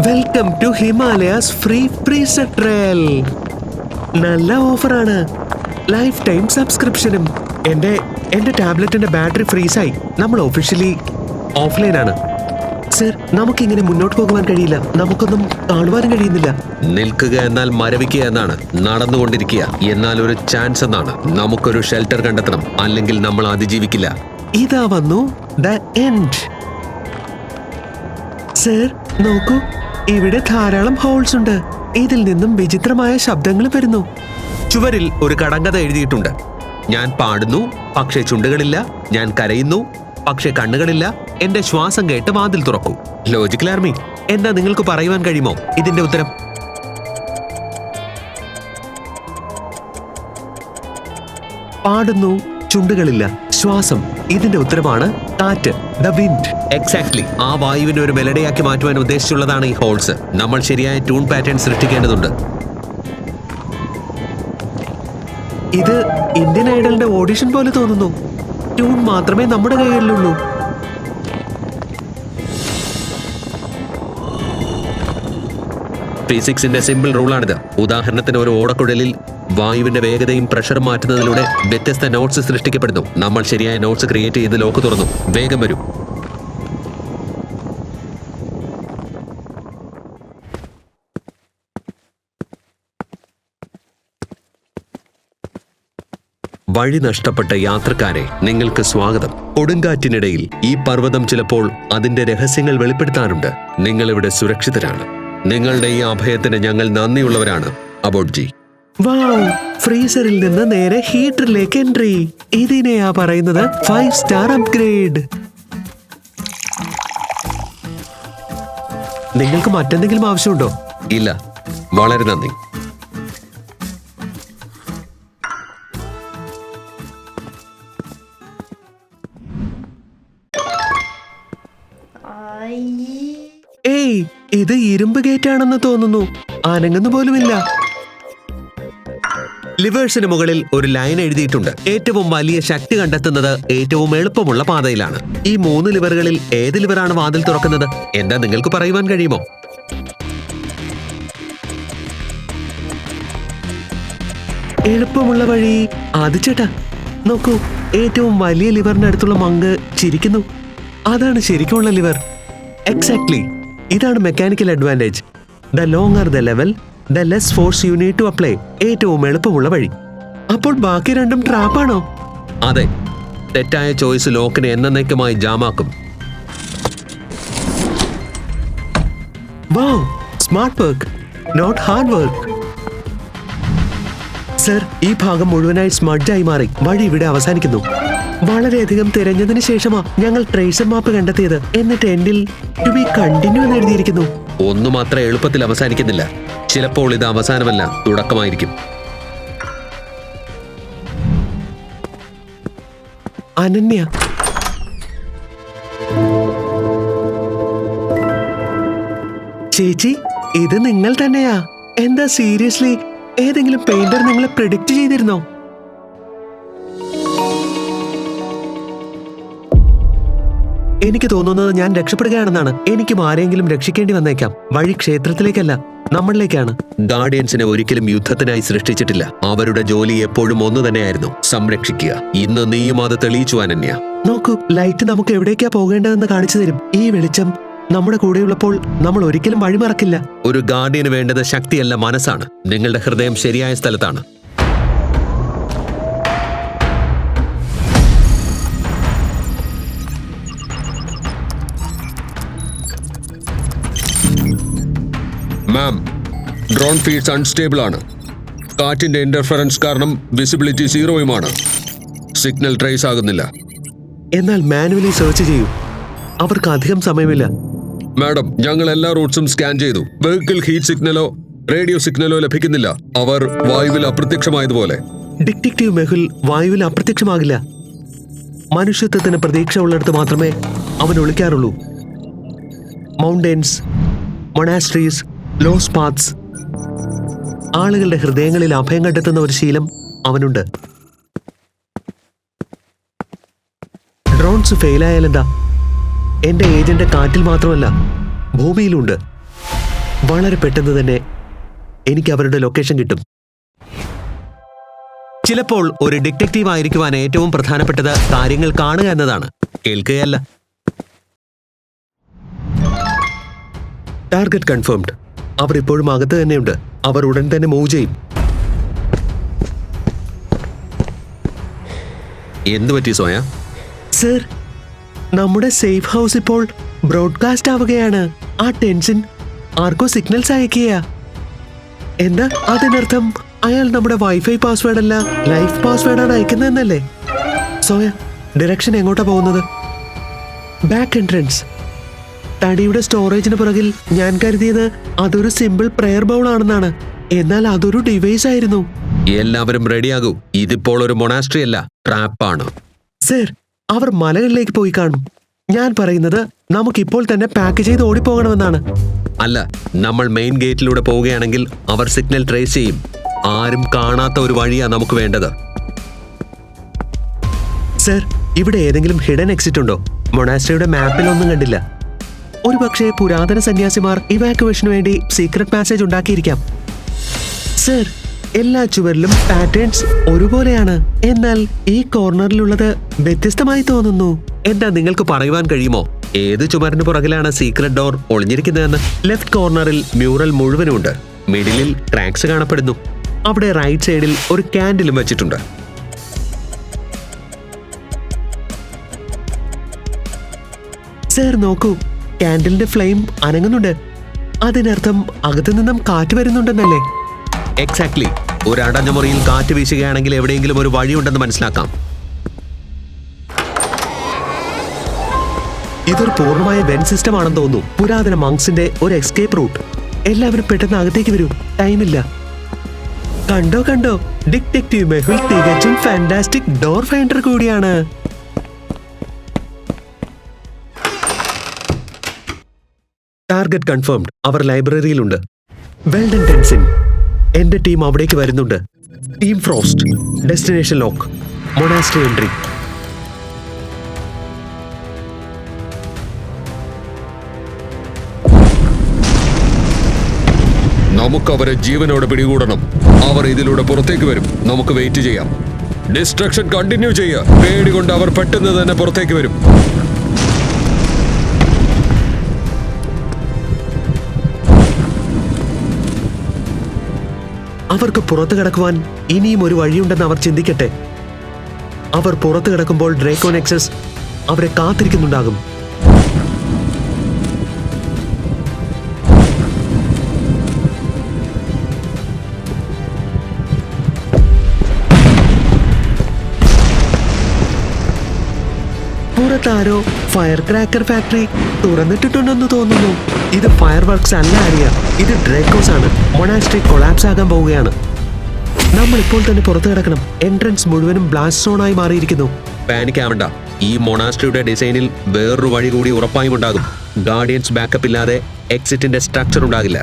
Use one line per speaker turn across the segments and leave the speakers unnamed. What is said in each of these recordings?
Welcome to Himalayas free freezer trial. നല്ല ഓഫറാണ്. Life time സബ്സ്ക്രിപ്ഷനും. എന്റെ ടാബ്ലറ്റിന്റെ ബാറ്ററി ഫ്രീസായി. നമ്മൾ ഒഫീഷ്യലി ഓഫ്ലൈനാണ്. സർ, നമുക്കിങ്ങനെ മുന്നോട്ട് പോകുവാൻ കഴിയില്ല. നമുക്കൊന്നും കാണുവാനും കഴിയുന്നില്ല.
നിൽക്കുക എന്നാൽ മരവിക്കുക എന്നാണ്. നടന്നുകൊണ്ടിരിക്കുക എന്നാൽ ഒരു ചാൻസ് എന്നാണ്. നമുക്കൊരു ഷെൽട്ടർ കണ്ടെത്തണം, അല്ലെങ്കിൽ നമ്മൾ അതിജീവിക്കില്ല.
ഇതാ വന്നു ദ എൻഡ്. സർ, നോക്കൂ, ഇവിടെ ധാരാളം ഹോൾസ് ഉണ്ട്. ഇതിൽ നിന്നും വിചിത്രമായ ശബ്ദങ്ങൾ വരുന്നു.
ചുവരിൽ ഒരു കടങ്കഥ എഴുതിയിട്ടുണ്ട്. ഞാൻ പാടുന്നു, പക്ഷേ ചുണ്ടുകളില്ല. ഞാൻ കരയുന്നു, പക്ഷേ കണ്ണുകളില്ല. എന്റെ ശ്വാസം കേട്ട് വാതിൽ തുറക്കൂ. ലോജിക്കൽ ആർമി, എന്താ നിങ്ങൾക്ക് പറയുവാൻ കഴിയുമോ ഇതിന്റെ ഉത്തരം?
പാടുന്നു, ചുണ്ടുകളില്ല, ശ്വാസം. ഇതിന്റെ ഉത്തരമാണ് കാറ്റ്, ദ വിൻഡ്.
എക്സാക്ട്ലി. ആ വായുവിനെ ഒരു മെലഡിയാക്കി മാറ്റുവാൻ ഉദ്ദേശിച്ചുള്ളതാണ് ഈ ഹോൾസ്. നമ്മൾ ശരിയായ ട്യൂൺ പാറ്റേൺ സൃഷ്ടിക്കേണ്ടതുണ്ട്.
ഇത് ഇന്ത്യൻ ഐഡലിന്റെ ഓഡിഷൻ പോലെ തോന്നുന്നു. ട്യൂൺ മാത്രമേ നമ്മുടെ കയ്യിലുള്ളൂ.
ഫിസിക്സിന്റെ സിമ്പിൾ റൂളാണിത്. ഉദാഹരണത്തിന്, ഒരു ഓടക്കുഴലിൽ വായുവിന്റെ വേഗതയും പ്രഷറും മാറ്റുന്നതിലൂടെ വ്യത്യസ്ത നോട്ട്സ് സൃഷ്ടിക്കപ്പെടുന്നു. നമ്മൾ ശരിയായ നോട്ട്സ് ക്രിയേറ്റ് ചെയ്ത് ലോക്ക് തുറന്നു. വേഗം വരും. വഴി നഷ്ടപ്പെട്ട യാത്രക്കാരെ, നിങ്ങൾക്ക് സ്വാഗതം. കൊടുങ്കാറ്റിനിടയിൽ ഈ പർവ്വതം ചിലപ്പോൾ അതിന്റെ രഹസ്യങ്ങൾ വെളിപ്പെടുത്താറുണ്ട്. നിങ്ങളിവിടെ സുരക്ഷിതരാണ്. നിങ്ങളുടെ ഈ അഭയത്തിന് ഞങ്ങൾ നന്ദിയുള്ളവരാണ്. അബോട്ട്ജി.
വൗ! ഫ്രീസറിൽ നിന്ന് നേരെ ഹീറ്ററിലേക്ക് എൻട്രി. ഇതിനെയാ പറയുന്നത് 5 സ്റ്റാർ അപ്ഗ്രേഡ്. നിങ്ങൾക്ക് മറ്റെന്തെങ്കിലും ആവശ്യമുണ്ടോ?
ഇല്ല, വളരെ നന്ദി.
ഏയ്, ഇത് ഇരുമ്പ് ഗേറ്റാണെന്ന് തോന്നുന്നു. അനങ്ങുന്നു പോലുമില്ല.
ലിവേഴ്സിന് മുകളിൽ ഒരു ലൈൻ എഴുതിയിട്ടുണ്ട്. ഏറ്റവും വലിയ ശക്തി കണ്ടെത്തുന്നത് ഏറ്റവും എളുപ്പമുള്ള പാതയിലാണ്. ഈ 3 ലിവറുകളിൽ ഏത് ലിവറാണ് വാതിൽ തുറക്കുന്നത്? എന്താ നിങ്ങൾക്ക് പറയുവാൻ കഴിയുമോ?
എളുപ്പമുള്ള വഴി ആദിച്ചേട്ടാ, നോക്കൂ, ഏറ്റവും വലിയ ലിവറിനടുത്തുള്ള മങ്ക് ചിരിക്കുന്നു. അതാണ് ശരിക്കുമുള്ള ലിവർ. എക്സാക്ട്ലി. ഇതാണ് mechanical advantage. The longer the level, the less force you need to apply. ഏറ്റവും എളുപ്പമുള്ള വഴി. അപ്പോൾ ബാക്കി രണ്ടും ട്രാപ്പാണോ?
അതെ. തെറ്റായ ചോയ്സ് ലോക്കിനെ എന്നേക്കുമായി ജാമാക്കും.
Wow! Smart work, not hard work. Sir, ഈ ഭാഗം മുഴുവനായി സ്മഡ്ജായി മാറി. വഴി ഇവിടെ അവസാനിക്കുന്നു. വളരെയധികം തിരഞ്ഞതിന് ശേഷമാ ഞങ്ങൾ ട്രേസർ മാപ്പ് കണ്ടെത്തിയത്. എന്നിട്ട് എൻഡിൽ ടു ബി കണ്ടിന്യൂ എന്ന് എഴുതിയിരിക്കുന്നു.
ഒന്നും അത്ര എളുപ്പത്തിൽ അവസാനിക്കുന്നില്ല. ചിലപ്പോൾ ഇത് അവസാനമല്ല, തുടക്കമായിരിക്കും.
അനന്യ, ചേച്ചി, ഇത് നിങ്ങൾ തന്നെയാ? എന്താ സീരിയസ്ലി? ഏതെങ്കിലും പെയിന്റർ നിങ്ങളെ പ്രെഡിക്റ്റ് ചെയ്തിരുന്നോ? എനിക്ക് തോന്നുന്നത് ഞാൻ രക്ഷപ്പെടുകയാണെന്നാണ്. എനിക്കും ആരെങ്കിലും രക്ഷിക്കേണ്ടി വന്നേക്കാം. വഴി ക്ഷേത്രത്തിലേക്കല്ല, നമ്മളിലേക്കാണ്.
ഗാർഡിയൻസിനെ ഒരിക്കലും യുദ്ധത്തിനായി സൃഷ്ടിച്ചിട്ടില്ല. അവരുടെ ജോലി എപ്പോഴും ഒന്നു തന്നെയായിരുന്നു: സംരക്ഷിക്കുക. ഇന്ന് നീയും അത് തെളിയിച്ചു അനന്യ.
നോക്കൂ, ലൈറ്റ് നമുക്ക് എവിടേക്കാ പോകേണ്ടതെന്ന് കാണിച്ചു തരും. ഈ വെളിച്ചം നമ്മുടെ കൂടെയുള്ളപ്പോൾ നമ്മൾ ഒരിക്കലും വഴിമറക്കില്ല.
ഒരു ഗാർഡിയന് വേണ്ടത് ശക്തിയല്ല, മനസ്സാണ്. നിങ്ങളുടെ ഹൃദയം ശരിയായ സ്ഥലത്താണ്. മാം, ഡ്രോൺ ഫീഡ്സ് അൺസ്റ്റേബിൾ ആണ്. കാറ്റിന്റെ ഇന്റർഫറൻസ് കാരണം വിസിബിലിറ്റി 0-യുമാണ്. സിഗ്നൽ ട്രേസ് ആകുന്നില്ല.
എന്നാൽ മാനുവലി സെർച്ച് ചെയ്യൂ. അവർക്ക് അധികം സമയമില്ല.
മാഡം, ഞങ്ങൾ എല്ലാ റൂട്ട്സും സ്കാൻ ചെയ്തു. വെഹിക്കിൾ ഹീറ്റ് സിഗ്നലോ റേഡിയോ സിഗ്നലോ ലഭിക്കുന്നില്ല. അവർ വായുവിൽ അപ്രത്യക്ഷമായതുപോലെ.
ഡിറ്റക്റ്റീവ് മെഹുൽ വായുവിൽ അപ്രത്യക്ഷമാകില്ല. മനുഷ്യത്വത്തിന് പ്രതീക്ഷ ഉള്ളിടത്ത് മാത്രമേ അവൻ ഒളിക്കാറുള്ളൂ. Mountains, monasteries, lost paths. ആളുകളുടെ ഹൃദയങ്ങളിൽ അഭയം കണ്ടെത്തുന്ന ഒരു ശീലം അവനുണ്ട്. ഡ്രോൺസ് ഫെയിലായാലെന്താ? എന്റെ ഏജന്റ് കാറ്റിൽ മാത്രമല്ല, ഭൂമിയിലുണ്ട്. വളരെ പെട്ടെന്ന് തന്നെ എനിക്ക് അവരുടെ ലൊക്കേഷൻ കിട്ടും. ചിലപ്പോൾ ഒരു ഡിറ്റക്റ്റീവ് ആയിരിക്കുവാൻ ഏറ്റവും പ്രധാനപ്പെട്ടത് കാര്യങ്ങൾ കാണുക എന്നതാണ്, കേൾക്കുകയല്ല. Target confirmed. അവർ ഇപ്പോഴും അകത്ത് തന്നെയുണ്ട്. അവർ ഉടൻ തന്നെ മൂവ് ചെയ്യും.
എന്തു പറ്റി സോയ?
സർ, നമ്മുടെ സേഫ് ഹൗസ് ഇപ്പോൾ ബ്രോഡ്കാസ്റ്റ് ആവുകയാണ്. ആ ടെൻഷൻ ആർക്കോ സിഗ്നൽസ് അയക്കുക. എന്താ അതിനർത്ഥം? അയാൾ നമ്മുടെ വൈഫൈ പാസ്വേഡ് അല്ല, ലൈഫ് പാസ്വേഡാണ് അയക്കുന്നതെന്നല്ലേ? സോയ, ഡയറക്ഷൻ എങ്ങോട്ടാ പോകുന്നത്? Back entrance. തടിയുടെ സ്റ്റോറേജിന് പുറകിൽ ഞാൻ കരുതിയത് അതൊരു സിമ്പിൾ പ്രെയർ ബൗൾ ആണെന്നാണ്. എന്നാൽ അതൊരു ഡിവൈസ് ആയിരുന്നു.
എല്ലാവരും റെഡിയാകൂ. ഇതിപ്പോൾ ഒരു മൊണാസ്ട്രി അല്ല, ട്രാപ്പാണ്.
സർ, അവർ മലകളിലേക്ക് പോയി കാണും. ഞാൻ പറയുന്നത് നമുക്കിപ്പോൾ തന്നെ പാക്ക് ചെയ്ത് ഓടിപ്പോകണമെന്നാണ്.
അല്ല, നമ്മൾ മെയിൻ ഗേറ്റിലൂടെ പോവുകയാണെങ്കിൽ അവർ സിഗ്നൽ ട്രേസ് ചെയ്യും. ആരും കാണാത്ത ഒരു വഴിയാ നമുക്ക് വേണ്ടത്.
സർ, ഇവിടെ ഏതെങ്കിലും ഹിഡൻ എക്സിറ്റ് ഉണ്ടോ? മൊണാസ്ട്രിയുടെ മാപ്പിൽ ഒന്നും കണ്ടില്ല. ഒരുപക്ഷെ പുരാതന സന്യാസിമാർ ഇവാക്യുവേഷന് വേണ്ടി സീക്രട്ട് പാസേജ് ഉണ്ടാക്കിയിരിക്കാം. സർ, എല്ലാ ചുവരിലും പാറ്റേൺസ് ഒരുപോലെയാണ്. എന്നാൽ ഈ കോർണറിലുള്ളത് വ്യത്യസ്തമായി തോന്നുന്നു.
എന്താ നിങ്ങൾക്ക് പറയുവാൻ കഴിയുമോ ഏത് ചുമരിന് പുറകിലാണ് സീക്രട്ട് ഡോർ ഒളിഞ്ഞിരിക്കുന്നതെന്ന്?
ലെഫ്റ്റ് കോർണറിൽ
മ്യൂറൽ മുഴുവനുണ്ട്. മിഡിലിൽ ക്രാക്സ് കാണപ്പെടുന്നു.
അവിടെ റൈറ്റ് സൈഡിൽ
ഒരു ക്യാൻഡിലും വെച്ചിട്ടുണ്ട്.
സർ, നോക്കൂ, കാൻഡിലിന്റെ ഫ്ലെയിം അനങ്ങുന്നുണ്ട്. അതിനർത്ഥം അകത്തു നിന്നും കാറ്റ് വരുന്നുണ്ടെന്നല്ലേ?
എക്സാക്ട്ലി. ഒരു അടഞ്ഞ മുറിയിൽ കാറ്റ് വീശുകയാണെങ്കിൽ എവിടെയെങ്കിലും ഒരു വഴിയുണ്ടെന്ന് മനസ്സിലാക്കാം.
ഇതൊരു പൂർണ്ണമായ വെൻ സിസ്റ്റം ആണെന്ന് തോന്നുന്നു. പുരാതന മങ്സിന്റെ ഒരു എസ്കേപ്പ് റൂട്ട്. എല്ലാവരും പെട്ടെന്ന് അകത്തേക്ക് വരൂ, ടൈമില്ല. കണ്ടോ കണ്ടോ, ഡിറ്റക്റ്റീവ് മെഹുൽ തികച്ചും ഫാന്റാസ്റ്റിക് ഡോർ ഫൈൻഡർ കൂടിയാണ്. Target confirmed. അവർ ലൈബ്രറിയിലുണ്ട്. വെൽഡൻ ടെൻസിൻ. എന്റെ ടീം അവിടേക്ക് വരുന്നുണ്ട്. Team Frost. Destination lock. Monastery entry.
നമുക്ക് അവരെ ജീവനോടെ പിടികൂടണം. അവർ ഇതിലൂടെ പുറത്തേക്ക് വരും. നമുക്ക് വെയിറ്റ് ചെയ്യാം. ഡിസ്ട്രക്ഷൻ കണ്ടിന്യൂ ചെയ്യുക. പേടി കൊണ്ട് അവർ പെട്ടെന്ന് തന്നെ പുറത്തേക്ക് വരും.
അവർക്ക് പുറത്തു കിടക്കുവാൻ ഇനിയും ഒരു വഴിയുണ്ടെന്ന് അവർ ചിന്തിക്കട്ടെ. അവർ പുറത്തു കിടക്കുമ്പോൾ ഡ്രേക്കോ നെക്സസ് അവരെ കാത്തിരിക്കുന്നുണ്ടാകും. പുറത്താരോ ഫയർ ക്രാക്കർ ഫാക്ടറി തുറന്നിട്ടിട്ടുണ്ടെന്ന് തോന്നുന്നു. ഇത് ഫയർ വർക്ക്സ് അല്ല ആര്യ, ഇത് ഡ്രേക്കോസ് ആണ്. മൊണാസ്ട്രി കൊളാപ്സ് ആകാൻ പോവുകയാണ്. നമ്മൾ ഇപ്പോൾ തന്നെ പുറത്തു കിടക്കണം. എൻട്രൻസ് മുഴുവനും ബ്ലാസ്റ്റ് സോൺ ആയി മാറിയിരിക്കുന്നു.
പാനിക് ആവണ്ട. ഈ മൊണാസ്ട്രിയുടെ ഡിസൈനിൽ വേറൊരു വഴി കൂടി ഉറപ്പായും ഉണ്ടാകും. ഗാർഡിയൻസ് ബാക്കപ്പ് ഇല്ലാതെ എക്സിറ്റിന്റെ സ്ട്രക്ചർ ഉണ്ടാകില്ല.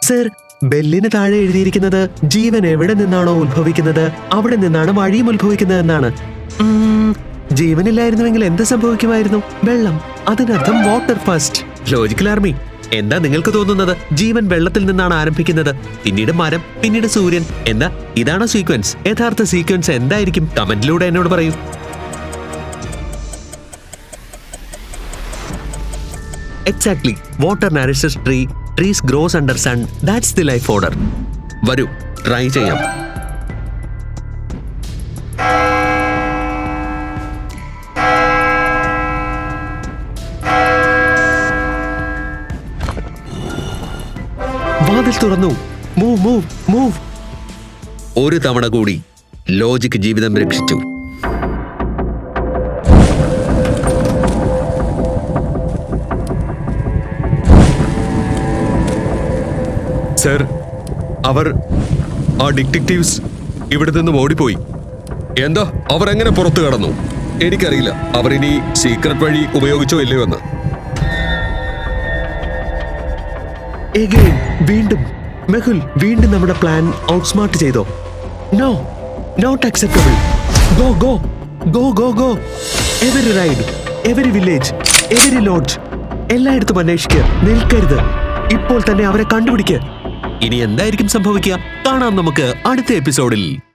സർ, ബെല്ലിന് താഴെ എഴുതിയിരിക്കുന്നത് ജീവൻ എവിടെ നിന്നാണോ ഉത്ഭവിക്കുന്നത് അവിടെ നിന്നാണ് വഴിയും ഉത്ഭവിക്കുന്നത് എന്നാണ്. ജീവനില്ലായിരുന്നുവെങ്കിൽ എന്ത് സംഭവിക്കുമായിരുന്നു? വെള്ളം. അതിനർത്ഥം വാട്ടർ ഫസ്റ്റ്. Logical army. എന്താ നിങ്ങൾക്ക് തോന്നുന്നത്? ജീവൻ വെള്ളത്തിൽ നിന്നാണ് ആരംഭിക്കുന്നത്, പിന്നീട് മരം, പിന്നീട് സൂര്യൻ. എന്താ ഇതാണോ സീക്വൻസ്? യഥാർത്ഥ സീക്വൻസ് എന്തായിരിക്കും? കമന്റിലൂടെ എന്നോട് പറയൂ. Exactly. Water nourishes tree. Trees grows under sun. That's the life order.
വരൂ, ട്രൈ ചെയ്യാം.
വാതിൽ തുറന്നു. Move move move.
ഒരു തവണ കൂടി ലോജിക് ജീവിതം രക്ഷിച്ചു.
സർ, അവർ ആ ഡിറ്റക്റ്റീവ്സ് ഇവിടെ നിന്നും ഓടിപ്പോയി.
എന്താ? അവർ എങ്ങനെ പുറത്തു കടന്നു? എനിക്കറിയില്ല. അവർ ഇനി സീക്രട്ട് വഴി ഉപയോഗിച്ചോ ഇല്ലയോ എന്ന്.
വീണ്ടും മെഹുൽ, വീണ്ടും നമ്മുടെ പ്ലാൻ ഔട്ട്സ്മാർട്ട് ചെയ്തോ? No, not acceptable. Go go go go go. Every ride, every village, every lodge, എല്ലായിടത്തും അന്വേഷിക്കുക. നിൽക്കരുത്. ഇപ്പോൾ തന്നെ അവരെ കണ്ടുപിടിക്കുക.
ഇനി എന്തായിരിക്കും സംഭവിക്കുക? കാണാം നമുക്ക് അടുത്ത എപ്പിസോഡിൽ.